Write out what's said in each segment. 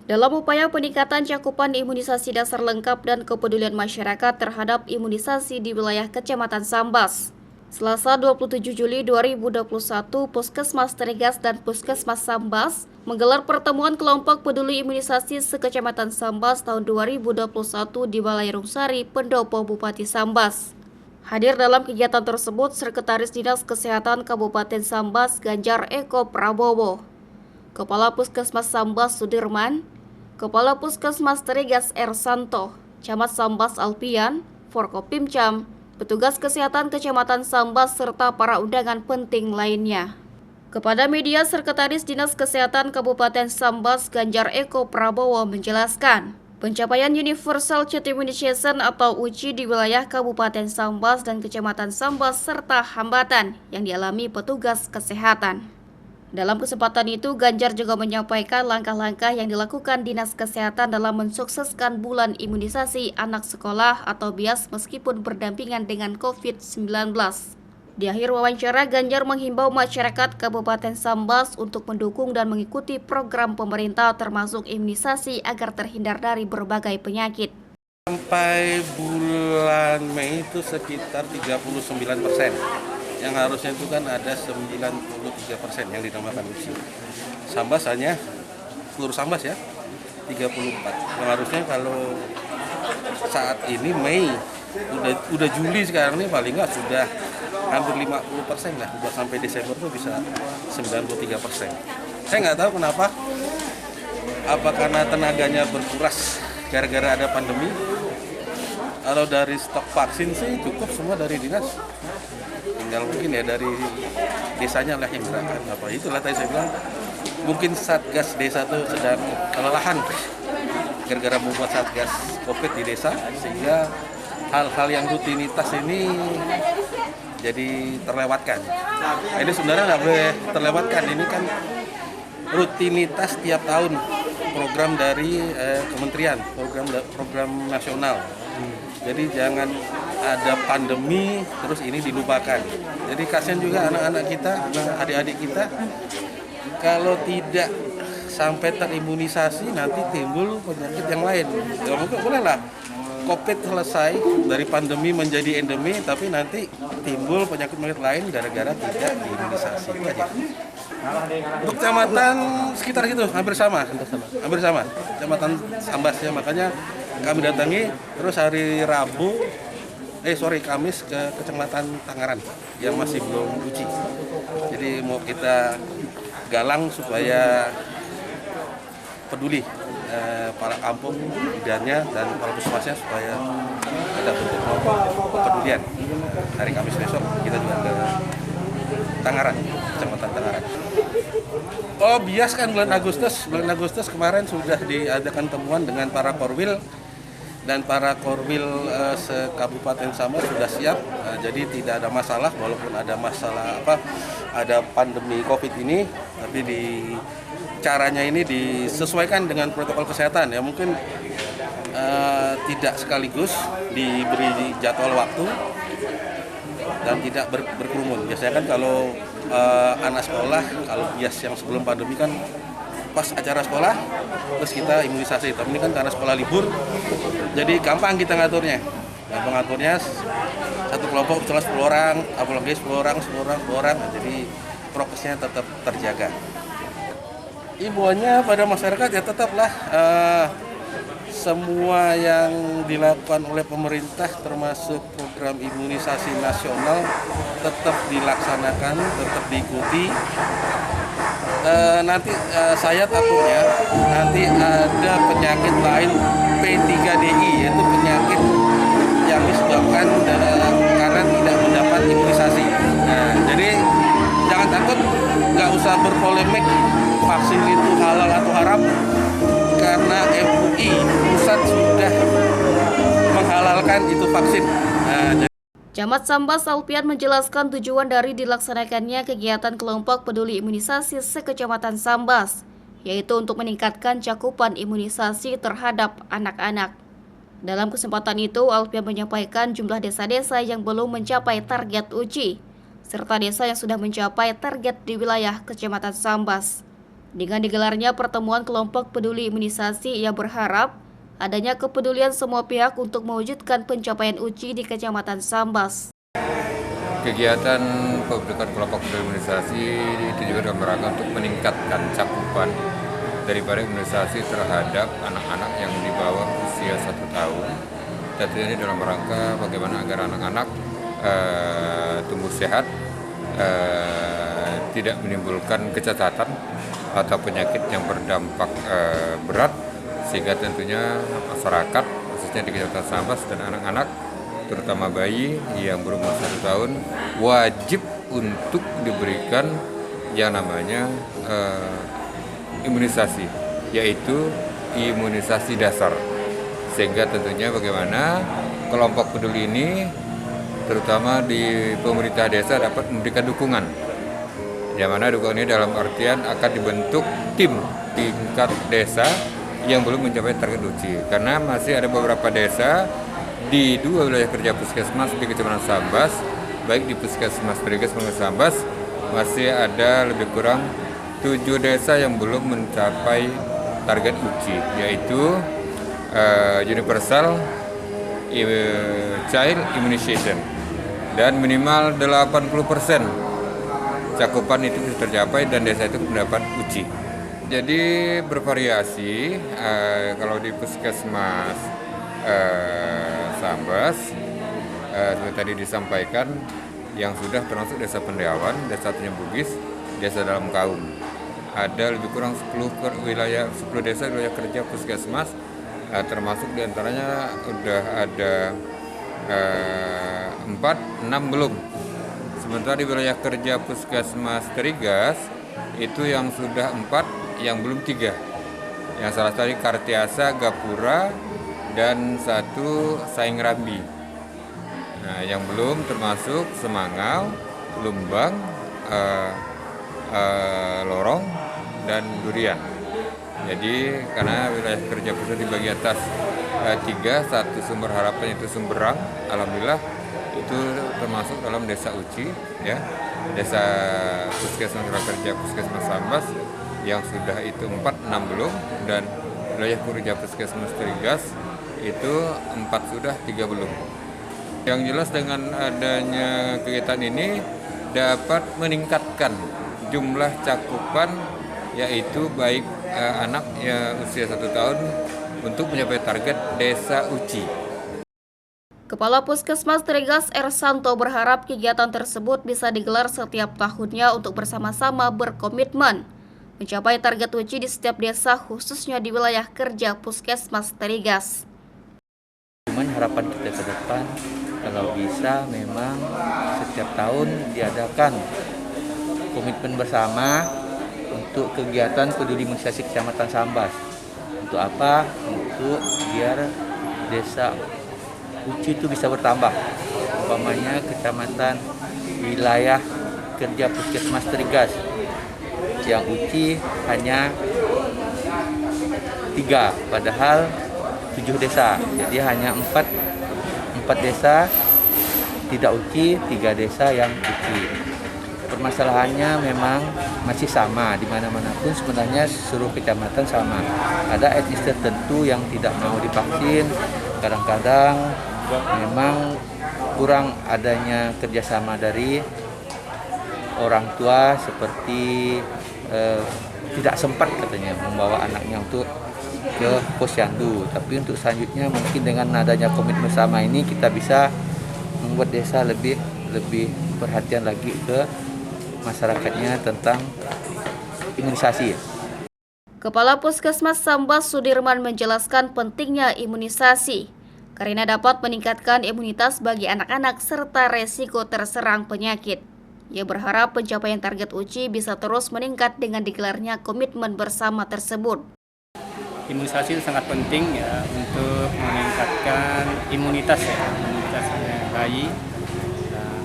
Dalam upaya peningkatan cakupan imunisasi dasar lengkap dan kepedulian masyarakat terhadap imunisasi di wilayah Kecamatan Sambas, Selasa 27 Juli 2021, Puskesmas Teregas dan Puskesmas Sambas menggelar pertemuan kelompok peduli imunisasi se-Kecamatan Sambas tahun 2021 di Balai Rungsari, Pendopo, Bupati Sambas. Hadir dalam kegiatan tersebut Sekretaris Dinas Kesehatan Kabupaten Sambas Ganjar Eko Prabowo, Kepala Puskesmas Sambas Sudirman, Kepala Puskesmas Teregas R. Santo, Camat Sambas Alpian, Forkopimcam, petugas kesehatan Kecamatan Sambas, serta para undangan penting lainnya. Kepada media, Sekretaris Dinas Kesehatan Kabupaten Sambas Ganjar Eko Prabowo menjelaskan, pencapaian Universal Child Immunization atau UCI di wilayah Kabupaten Sambas dan Kecamatan Sambas serta hambatan yang dialami petugas kesehatan. Dalam kesempatan itu, Ganjar juga menyampaikan langkah-langkah yang dilakukan Dinas Kesehatan dalam mensukseskan bulan imunisasi anak sekolah atau BIAS meskipun berdampingan dengan COVID-19. Di akhir wawancara, Ganjar menghimbau masyarakat Kabupaten Sambas untuk mendukung dan mengikuti program pemerintah termasuk imunisasi agar terhindar dari berbagai penyakit. Sampai bulan Mei itu sekitar 39%. Yang harusnya itu kan ada 93% yang dinamakan UCI. Sambas hanya seluruh Sambas ya 34. Yang harusnya kalau saat ini Mei udah Juli sekarang nih paling nggak sudah hampir 50% lah. Buat sampai Desember tuh bisa 93%. Saya nggak tahu kenapa. Apa karena tenaganya berkuras gara-gara ada pandemi? Kalau dari stok vaksin sih cukup semua dari dinas. Tinggal mungkin ya dari desanya lah yang gerakan apa itulah tadi saya bilang mungkin satgas desa tuh sedang kelelahan gara-gara membuat satgas COVID di desa sehingga hal-hal yang rutinitas ini jadi terlewatkan. Ini sebenarnya nggak boleh terlewatkan, ini kan rutinitas tiap tahun program dari kementerian, program nasional. Jadi jangan ada pandemi terus ini dilupakan. Jadi kasihan juga anak-anak kita, adik-adik kita kalau tidak sampai terimunisasi nanti timbul penyakit yang lain. Ya mungkin bolehlah COVID selesai dari pandemi menjadi endemi, tapi nanti timbul penyakit-penyakit lain gara-gara tidak diimunisasi. Itu aja. Untuk kecamatan sekitar situ hampir sama. Kecamatan Sambas ya, makanya kami datangi terus hari Kamis ke Kecamatan Tangaran yang masih belum uji. Jadi mau kita galang supaya peduli para kampung bidannya dan para puskesmasnya supaya ada bentuk kepedulian. Hari Kamis besok kita juga ke Tangaran, Kecamatan Tangaran. Oh, BIAS kan bulan Agustus kemarin sudah diadakan temuan dengan para korwil dan para korwil se-Kabupaten Sambas sudah siap. Jadi tidak ada masalah walaupun ada masalah ada pandemi COVID ini, tapi caranya ini disesuaikan dengan protokol kesehatan ya, mungkin tidak sekaligus diberi jadwal waktu dan tidak berkerumun. Biasanya kan kalau anak sekolah, kalau bias yang sebelum pandemi kan pas acara sekolah terus kita imunisasi, tapi ini kan karena sekolah libur jadi gampang kita ngaturnya. Satu kelompok cuma 10 orang, apalagi 10 orang, jadi prokesnya tetap terjaga. Imbauannya pada masyarakat ya tetaplah semua yang dilakukan oleh pemerintah termasuk program imunisasi nasional tetap dilaksanakan, tetap diikuti. Nanti saya takutnya nanti ada penyakit lain P3DI, yaitu penyakit yang disebabkan karena tidak mendapat imunisasi. Nah, jadi jangan takut, nggak usah berpolemik vaksin itu halal atau haram, karena MUI pusat sudah menghalalkan itu vaksin. Camat Sambas Alpian menjelaskan tujuan dari dilaksanakannya kegiatan kelompok peduli imunisasi se-Kecamatan Sambas, yaitu untuk meningkatkan cakupan imunisasi terhadap anak-anak. Dalam kesempatan itu, Alpian menyampaikan jumlah desa-desa yang belum mencapai target uji, serta desa yang sudah mencapai target di wilayah Kecamatan Sambas. Dengan digelarnya pertemuan kelompok peduli imunisasi, ia berharap adanya kepedulian semua pihak untuk mewujudkan pencapaian UCI di Kecamatan Sambas. Kegiatan pembentukan kelompok peduli imunisasi ditujukan dalam rangka untuk meningkatkan cakupan daripada imunisasi terhadap anak-anak yang di bawah usia 1 tahun. Tentunya ini dalam rangka bagaimana agar anak-anak tumbuh sehat, tidak menimbulkan kecacatan atau penyakit yang berdampak berat, sehingga tentunya masyarakat khususnya di Kecamatan Sambas dan anak-anak terutama bayi yang berumur 1 tahun wajib untuk diberikan yang namanya imunisasi, yaitu imunisasi dasar. Sehingga tentunya bagaimana kelompok peduli ini terutama di pemerintah desa dapat memberikan dukungan. Yang mana dukungan ini dalam artian akan dibentuk tim tingkat desa yang belum mencapai target UCI. Karena masih ada beberapa desa di 2 wilayah kerja puskesmas di Kecamatan Sambas, baik di Puskesmas Terigas maupun Sambas, masih ada lebih kurang 7 desa yang belum mencapai target UCI, yaitu Universal Child Immunization, dan minimal 80% cakupan itu bisa tercapai dan desa itu mendapat UCI. Jadi bervariasi, kalau di Puskesmas Sambas seperti tadi disampaikan, yang sudah termasuk desa Pendeawan, desa Tanjung Bugis, desa Dalam Kaum. Ada lebih kurang 10 desa wilayah kerja puskesmas, termasuk diantaranya sudah ada 6 belum. Sementara di wilayah kerja puskesmas Terigas itu yang sudah 4, yang belum 3. Yang salah tadi Kartiasa, Gapura, dan 1 Saing Rambi. Nah, yang belum termasuk Semangau, Lumbang, Lorong, dan Durian. Jadi karena wilayah kerja pusat dibagi atas 3, 1 Sumber Harapan itu Sumberang, alhamdulillah itu termasuk dalam desa UCI, ya, desa puskesmas kerja puskesmas Sambas yang sudah itu 4, 6 belum, dan wilayah kerja puskesmas Terigas itu 4 sudah, 3 belum. Yang jelas dengan adanya kegiatan ini dapat meningkatkan jumlah cakupan, yaitu baik anak yang usia 1 tahun untuk mencapai target desa UCI. Kepala Puskesmas Terigas Ersanto berharap kegiatan tersebut bisa digelar setiap tahunnya untuk bersama-sama berkomitmen mencapai target UCI di setiap desa, khususnya di wilayah kerja Puskesmas Terigas. Cuman harapan kita ke depan, kalau bisa memang setiap tahun diadakan komitmen bersama untuk kegiatan peduli imunisasi Kecamatan Sambas. Untuk apa? Untuk biar desa UCI itu bisa bertambah. Umpamanya kecamatan wilayah kerja Puskesmas Terigas yang UCI hanya 3, padahal 7 desa. Jadi hanya 4 desa tidak UCI, 3 desa yang UCI. Permasalahannya memang masih sama di mana-mana pun, sebenarnya seluruh kecamatan sama. Ada etnis tertentu yang tidak mau divaksin. Kadang-kadang memang kurang adanya kerjasama dari orang tua, seperti tidak sempat katanya membawa anaknya untuk ke posyandu. Tapi untuk selanjutnya mungkin dengan adanya komitmen bersama ini kita bisa membuat desa lebih perhatian lagi ke masyarakatnya tentang imunisasi. Kepala Puskesmas Sambas Sudirman menjelaskan pentingnya imunisasi karena dapat meningkatkan imunitas bagi anak-anak serta resiko terserang penyakit. Ia berharap pencapaian target UCI bisa terus meningkat dengan digelarnya komitmen bersama tersebut. Imunisasi itu sangat penting ya untuk meningkatkan imunitas bayi,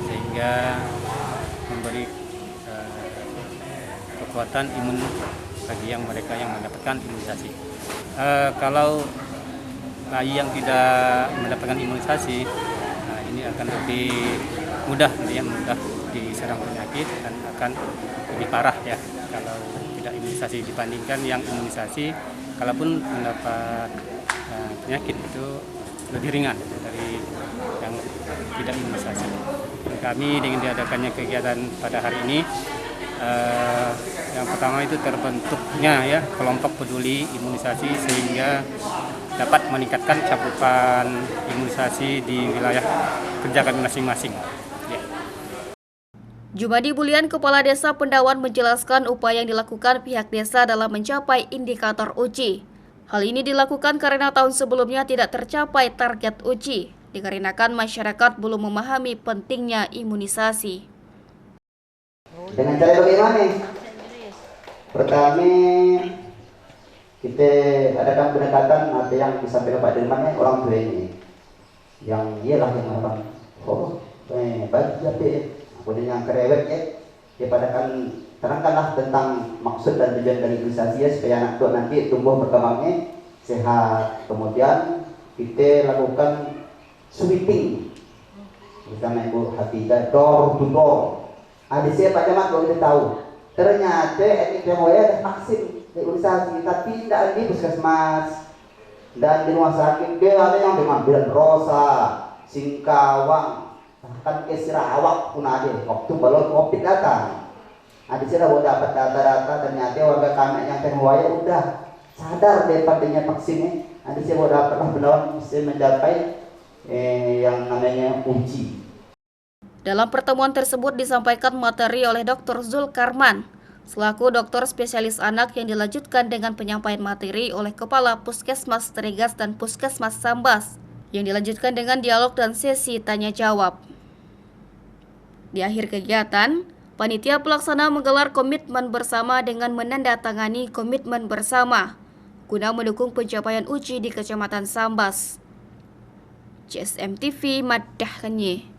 sehingga memberi kekuatan imun bagi mereka yang mendapatkan imunisasi. Kalau bayi yang tidak mendapatkan imunisasi, ini akan lebih mudah diserang penyakit dan akan lebih parah ya kalau tidak imunisasi dibandingkan yang imunisasi, kalaupun mendapat penyakit itu lebih ringan dari yang tidak imunisasi. Dan kami dengan diadakannya kegiatan pada hari ini, yang pertama itu terbentuknya ya kelompok peduli imunisasi sehingga dapat meningkatkan cakupan imunisasi di wilayah kerja kami masing-masing. Ya. Jumadi Bulian, Kepala Desa Pendawan, menjelaskan upaya yang dilakukan pihak desa dalam mencapai indikator UCI. Hal ini dilakukan karena tahun sebelumnya tidak tercapai target UCI, dikarenakan masyarakat belum memahami pentingnya imunisasi. Dengan cara bagaimana? Pertama, kita adakan pendekatan ada yang disampaikan Pak Dirman, orang tua ini, yang ialah yang orang bagi apa? Kemudian yang kerewet dia padakan terangkanlah tentang maksud dan tujuan dari imunisasi ya, supaya anak tua nanti tumbuh berkembangnya sehat. Kemudian kita lakukan sweeping bersama Ibu Hafizah, door to door. Ada siapa Camat kalau kita tahu. Ternyata etnik Tionghoa ada vaksin imunisasi, tapi tidak ada di puskesmas dan di rumah sakit. Dia ada yang di Mambilan Rosa, Singkawang, bahkan ke Sarawak pun ada. Waktu balon COVID datang, ada sih dapat data-data, ternyata warga kami yang Tionghoa udah sadar daripadanya vaksinnya. Ada sih dapatlah benar bisa mencapai yang namanya uji. Dalam pertemuan tersebut disampaikan materi oleh Dr. Zulkarman, selaku dokter spesialis anak, yang dilanjutkan dengan penyampaian materi oleh Kepala Puskesmas Tregas dan Puskesmas Sambas, yang dilanjutkan dengan dialog dan sesi tanya-jawab. Di akhir kegiatan, panitia pelaksana menggelar komitmen bersama dengan menandatangani komitmen bersama guna mendukung pencapaian UCI di Kecamatan Sambas. CSM TV Madah Kenye.